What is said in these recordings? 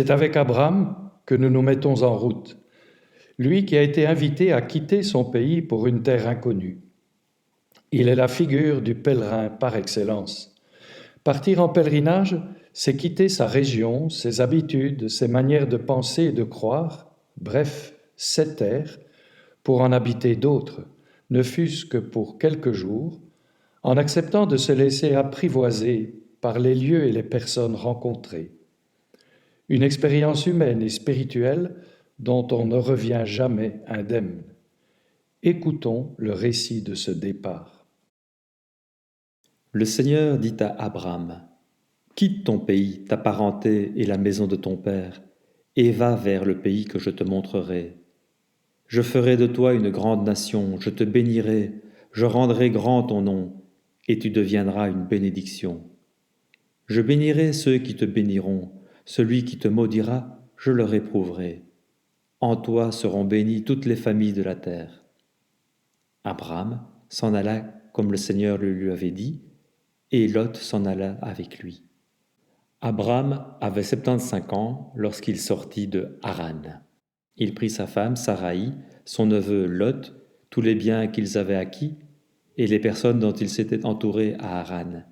C'est avec Abraham que nous nous mettons en route, lui qui a été invité à quitter son pays pour une terre inconnue. Il est la figure du pèlerin par excellence. Partir en pèlerinage, c'est quitter sa région, ses habitudes, ses manières de penser et de croire, bref, cette terre, pour en habiter d'autres, ne fût-ce que pour quelques jours, en acceptant de se laisser apprivoiser par les lieux et les personnes rencontrées. Une expérience humaine et spirituelle dont on ne revient jamais indemne. Écoutons le récit de ce départ. Le Seigneur dit à Abraham, « Quitte ton pays, ta parenté et la maison de ton père, et va vers le pays que je te montrerai. Je ferai de toi une grande nation, je te bénirai, je rendrai grand ton nom, et tu deviendras une bénédiction. Je bénirai ceux qui te béniront, celui qui te maudira, je le réprouverai. En toi seront bénies toutes les familles de la terre. » Abraham s'en alla comme le Seigneur le lui avait dit, et Lot s'en alla avec lui. Abraham avait 75 ans lorsqu'il sortit de Haran. Il prit sa femme Saraï, son neveu Lot, tous les biens qu'ils avaient acquis, et les personnes dont ils s'étaient entourés à Haran.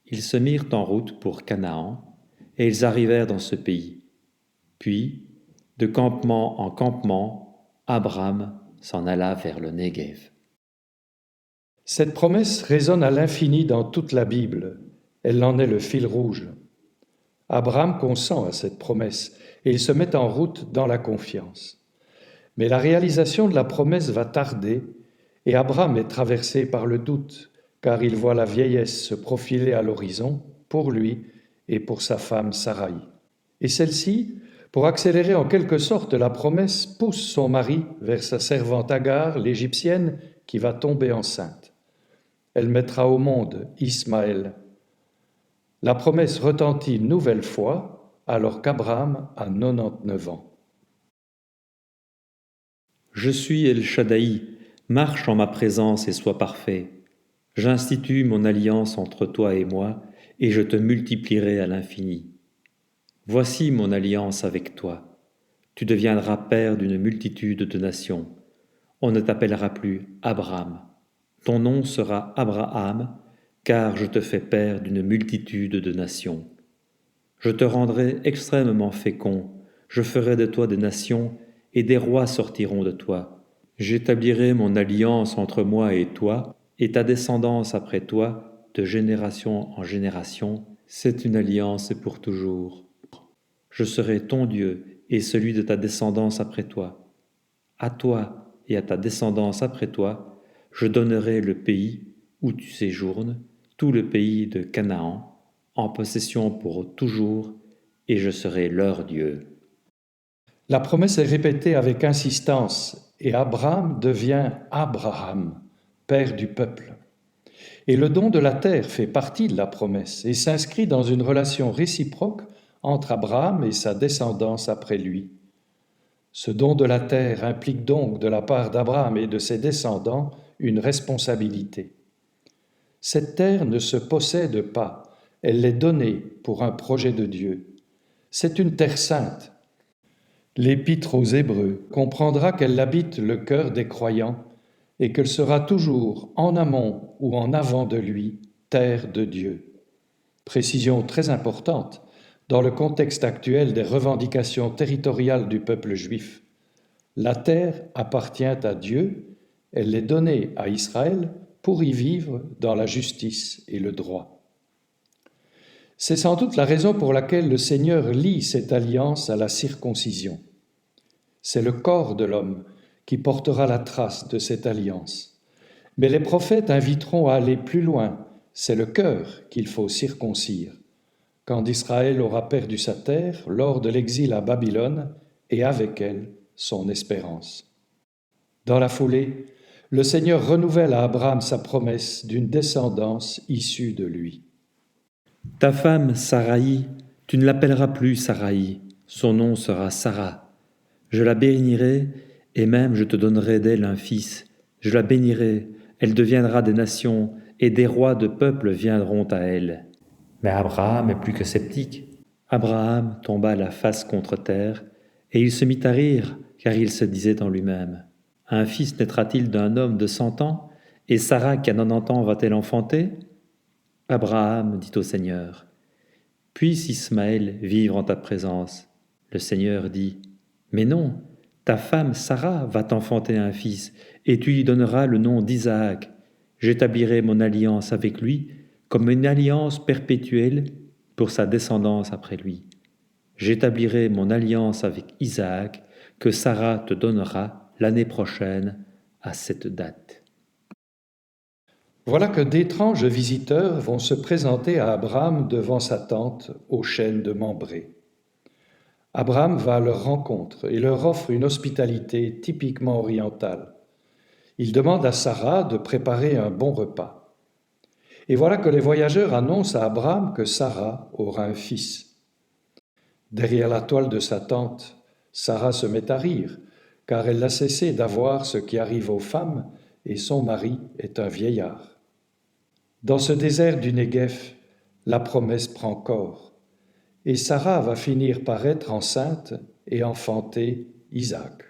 Ils se mirent en route pour Canaan, et ils arrivèrent dans ce pays. Puis, de campement en campement, Abraham s'en alla vers le Néguev. Cette promesse résonne à l'infini dans toute la Bible. Elle en est le fil rouge. Abraham consent à cette promesse et il se met en route dans la confiance. Mais la réalisation de la promesse va tarder et Abraham est traversé par le doute, car il voit la vieillesse se profiler à l'horizon pour lui et pour sa femme Saraï. Et celle-ci, pour accélérer en quelque sorte la promesse, pousse son mari vers sa servante Agar, l'Égyptienne, qui va tomber enceinte. Elle mettra au monde Ismaël. La promesse retentit une nouvelle fois, alors qu'Abraham a 99 ans. Je suis El Shaddai, marche en ma présence et sois parfait. J'institue mon alliance entre toi et moi, et je te multiplierai à l'infini. Voici mon alliance avec toi. Tu deviendras père d'une multitude de nations. On ne t'appellera plus Abraham. Ton nom sera Abraham, car je te fais père d'une multitude de nations. Je te rendrai extrêmement fécond, je ferai de toi des nations, et des rois sortiront de toi. J'établirai mon alliance entre moi et toi, et ta descendance après toi, de génération en génération, c'est une alliance pour toujours. Je serai ton Dieu et celui de ta descendance après toi. À toi et à ta descendance après toi, je donnerai le pays où tu séjournes, tout le pays de Canaan, en possession pour toujours, et je serai leur Dieu. La promesse est répétée avec insistance et Abraham devient Abraham, père du peuple. Et le don de la terre fait partie de la promesse et s'inscrit dans une relation réciproque entre Abraham et sa descendance après lui. Ce don de la terre implique donc de la part d'Abraham et de ses descendants une responsabilité. Cette terre ne se possède pas, elle est donnée pour un projet de Dieu. C'est une terre sainte. L'Épître aux Hébreux comprendra qu'elle habite le cœur des croyants et qu'elle sera toujours en amont ou en avant de lui, terre de Dieu. Précision très importante dans le contexte actuel des revendications territoriales du peuple juif. La terre appartient à Dieu, elle est donnée à Israël pour y vivre dans la justice et le droit. C'est sans doute la raison pour laquelle le Seigneur lie cette alliance à la circoncision. C'est le corps de l'homme qui portera la trace de cette alliance. Mais les prophètes inviteront à aller plus loin, c'est le cœur qu'il faut circoncire. Quand Israël aura perdu sa terre lors de l'exil à Babylone et avec elle son espérance. Dans la foulée, le Seigneur renouvelle à Abraham sa promesse d'une descendance issue de lui. Ta femme, Saraï, tu ne l'appelleras plus Saraï, son nom sera Sarah. Je la bénirai, et même je te donnerai d'elle un fils. Je la bénirai, elle deviendra des nations, et des rois de peuples viendront à elle. Mais Abraham est plus que sceptique. Abraham tomba la face contre terre, et il se mit à rire, car il se disait en lui-même, « Un fils naîtra-t-il d'un homme de 100 ans, et Sarah qui a 90 ans va-t-elle enfanter ?» Abraham dit au Seigneur, « Puisse Ismaël vivre en ta présence. » Le Seigneur dit, « Mais non, ta femme Sarah va t'enfanter un fils, et tu lui donneras le nom d'Isaac. J'établirai mon alliance avec lui comme une alliance perpétuelle pour sa descendance après lui. J'établirai mon alliance avec Isaac que Sarah te donnera l'année prochaine à cette date. » Voilà que d'étranges visiteurs vont se présenter à Abraham devant sa tente au chêne de Mambré. Abraham va à leur rencontre et leur offre une hospitalité typiquement orientale. Il demande à Sarah de préparer un bon repas. Et voilà que les voyageurs annoncent à Abraham que Sarah aura un fils. Derrière la toile de sa tente, Sarah se met à rire, car elle a cessé d'avoir ce qui arrive aux femmes, et son mari est un vieillard. Dans ce désert du Néguev, la promesse prend corps, et Sarah va finir par être enceinte et enfanter Isaac.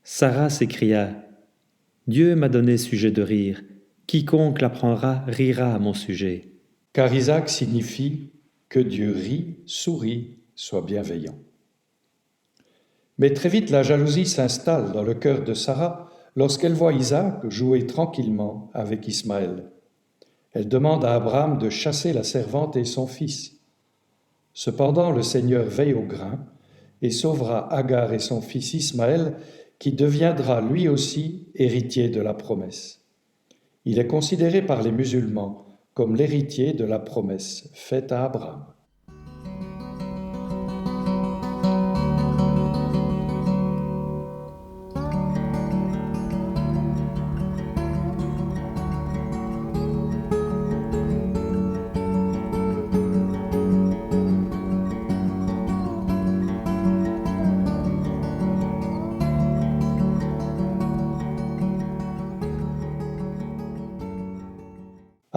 Sarah s'écria, « Dieu m'a donné sujet de rire, quiconque l'apprendra rira à mon sujet. » Car Isaac signifie que Dieu rit, sourit, soit bienveillant. Mais très vite, la jalousie s'installe dans le cœur de Sarah lorsqu'elle voit Isaac jouer tranquillement avec Ismaël. Elle demande à Abraham de chasser la servante et son fils. Cependant, le Seigneur veille au grain et sauvera Agar et son fils Ismaël, qui deviendra lui aussi héritier de la promesse. Il est considéré par les musulmans comme l'héritier de la promesse faite à Abraham.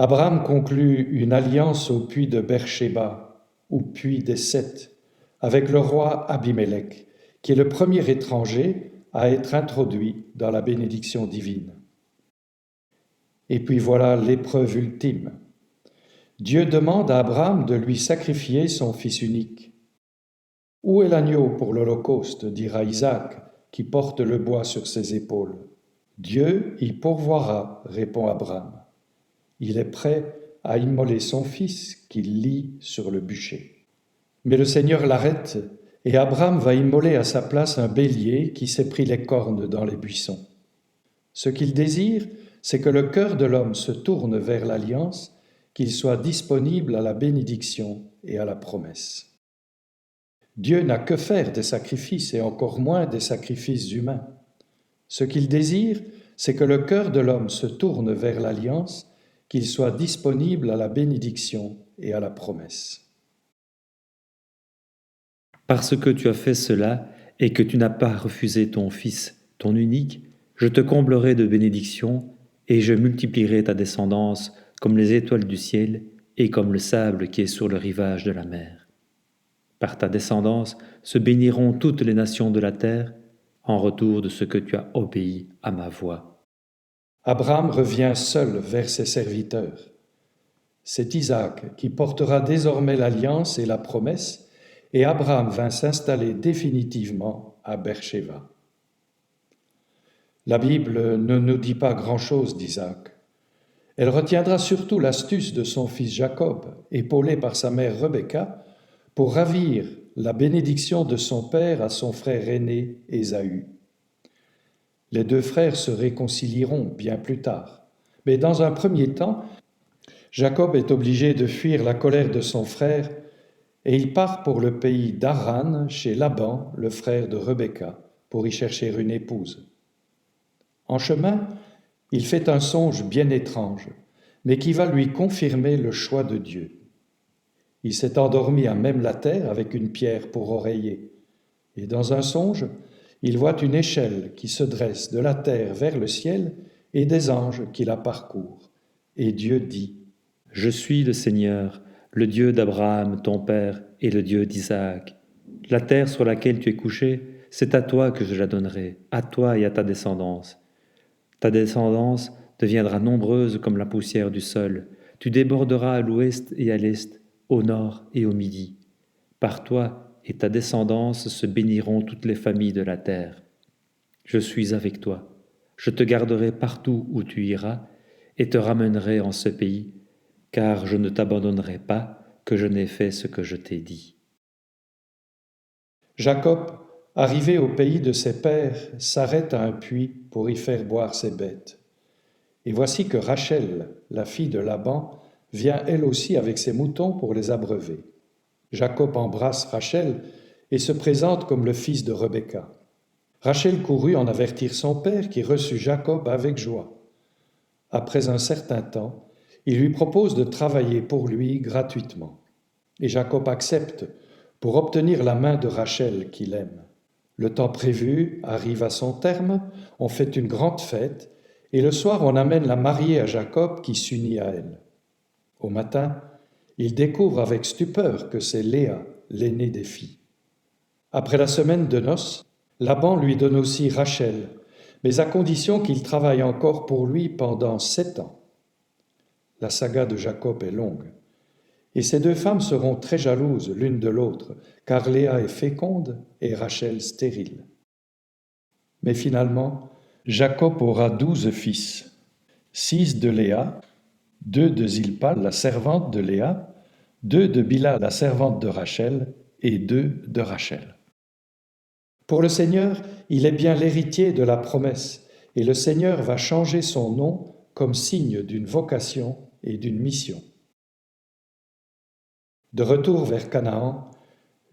Abraham conclut une alliance au puits de Beersheba, ou puits des Sept, avec le roi Abimélec, qui est le premier étranger à être introduit dans la bénédiction divine. Et puis voilà l'épreuve ultime. Dieu demande à Abraham de lui sacrifier son fils unique. « Où est l'agneau pour l'Holocauste ?» dira Isaac, qui porte le bois sur ses épaules. « Dieu y pourvoira, » répond Abraham. Il est prêt à immoler son fils qu'il lie sur le bûcher. Mais le Seigneur l'arrête et Abraham va immoler à sa place un bélier qui s'est pris les cornes dans les buissons. Ce qu'il désire, c'est que le cœur de l'homme se tourne vers l'alliance, qu'il soit disponible à la bénédiction et à la promesse. Dieu n'a que faire des sacrifices et encore moins des sacrifices humains. Ce qu'il désire, c'est que le cœur de l'homme se tourne vers l'alliance, qu'il soit disponible à la bénédiction et à la promesse. Parce que tu as fait cela et que tu n'as pas refusé ton fils, ton unique, je te comblerai de bénédictions et je multiplierai ta descendance comme les étoiles du ciel et comme le sable qui est sur le rivage de la mer. Par ta descendance se béniront toutes les nations de la terre en retour de ce que tu as obéi à ma voix. Abraham revient seul vers ses serviteurs. C'est Isaac qui portera désormais l'alliance et la promesse, et Abraham vint s'installer définitivement à Beersheba. La Bible ne nous dit pas grand-chose d'Isaac. Elle retiendra surtout l'astuce de son fils Jacob, épaulé par sa mère Rebecca, pour ravir la bénédiction de son père à son frère aîné Ésaü. Les deux frères se réconcilieront bien plus tard. Mais dans un premier temps, Jacob est obligé de fuir la colère de son frère et il part pour le pays d'Haran chez Laban, le frère de Rebecca, pour y chercher une épouse. En chemin, il fait un songe bien étrange, mais qui va lui confirmer le choix de Dieu. Il s'est endormi à même la terre avec une pierre pour oreiller. Et dans un songe, il voit une échelle qui se dresse de la terre vers le ciel et des anges qui la parcourent. Et Dieu dit : « Je suis le Seigneur, le Dieu d'Abraham, ton père, et le Dieu d'Isaac. La terre sur laquelle tu es couché, c'est à toi que je la donnerai, à toi et à ta descendance. Ta descendance deviendra nombreuse comme la poussière du sol. Tu déborderas à l'ouest et à l'est, au nord et au midi. Par toi et ta descendance se béniront toutes les familles de la terre. Je suis avec toi. Je te garderai partout où tu iras et te ramènerai en ce pays, car je ne t'abandonnerai pas, que je n'ai fait ce que je t'ai dit. Jacob, arrivé au pays de ses pères, s'arrête à un puits pour y faire boire ses bêtes. Et voici que Rachel, la fille de Laban, vient elle aussi avec ses moutons pour les abreuver. Jacob embrasse Rachel et se présente comme le fils de Rebecca. Rachel courut en avertir son père qui reçut Jacob avec joie. Après un certain temps, il lui propose de travailler pour lui gratuitement. Et Jacob accepte pour obtenir la main de Rachel qu'il aime. Le temps prévu arrive à son terme, on fait une grande fête, et le soir on amène la mariée à Jacob qui s'unit à elle. Au matin, il découvre avec stupeur que c'est Léa, l'aînée des filles. Après la semaine de noces, Laban lui donne aussi Rachel, mais à condition qu'il travaille encore pour lui pendant 7 ans. La saga de Jacob est longue. Et ces deux femmes seront très jalouses l'une de l'autre, car Léa est féconde et Rachel stérile. Mais finalement, Jacob aura 12 fils, 6 de Léa, 2 de Zilpa, la servante de Léa, 2 de Bila, la servante de Rachel, et 2 de Rachel. Pour le Seigneur, il est bien l'héritier de la promesse, et le Seigneur va changer son nom comme signe d'une vocation et d'une mission. De retour vers Canaan,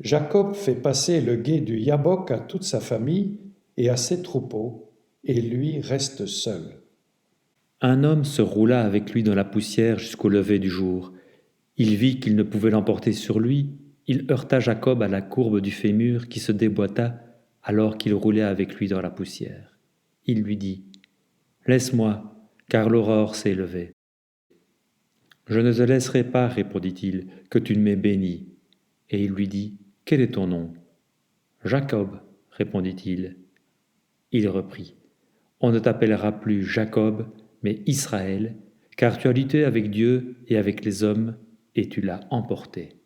Jacob fait passer le gué du Yabok à toute sa famille et à ses troupeaux, et lui reste seul. Un homme se roula avec lui dans la poussière jusqu'au lever du jour. Il vit qu'il ne pouvait l'emporter sur lui. Il heurta Jacob à la courbe du fémur qui se déboîta alors qu'il roulait avec lui dans la poussière. Il lui dit : « Laisse-moi, car l'aurore s'est levée. » »« Je ne te laisserai pas, répondit-il, que tu ne m'aies béni. » Et il lui dit : « Quel est ton nom ? » ?»« Jacob, répondit-il. Il reprit : « On ne t'appellera plus Jacob, mais Israël, car tu as lutté avec Dieu et avec les hommes, et tu l'as emporté. »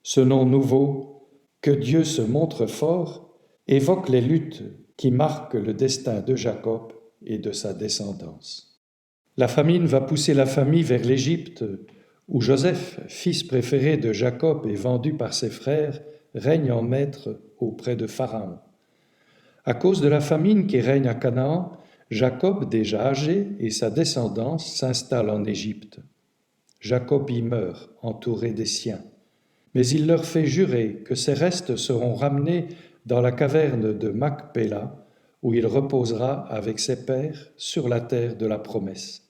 Ce nom nouveau, que Dieu se montre fort, évoque les luttes qui marquent le destin de Jacob et de sa descendance. La famine va pousser la famille vers l'Égypte, où Joseph, fils préféré de Jacob et vendu par ses frères, règne en maître auprès de Pharaon. À cause de la famine qui règne à Canaan, Jacob, déjà âgé, et sa descendance s'installent en Égypte. Jacob y meurt, entouré des siens. Mais il leur fait jurer que ses restes seront ramenés dans la caverne de Macpéla, où il reposera avec ses pères sur la terre de la promesse.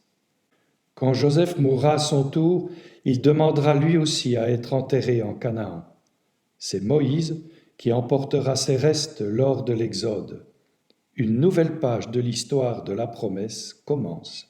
Quand Joseph mourra à son tour, il demandera lui aussi à être enterré en Canaan. C'est Moïse qui emportera ses restes lors de l'Exode. Une nouvelle page de l'histoire de la promesse commence.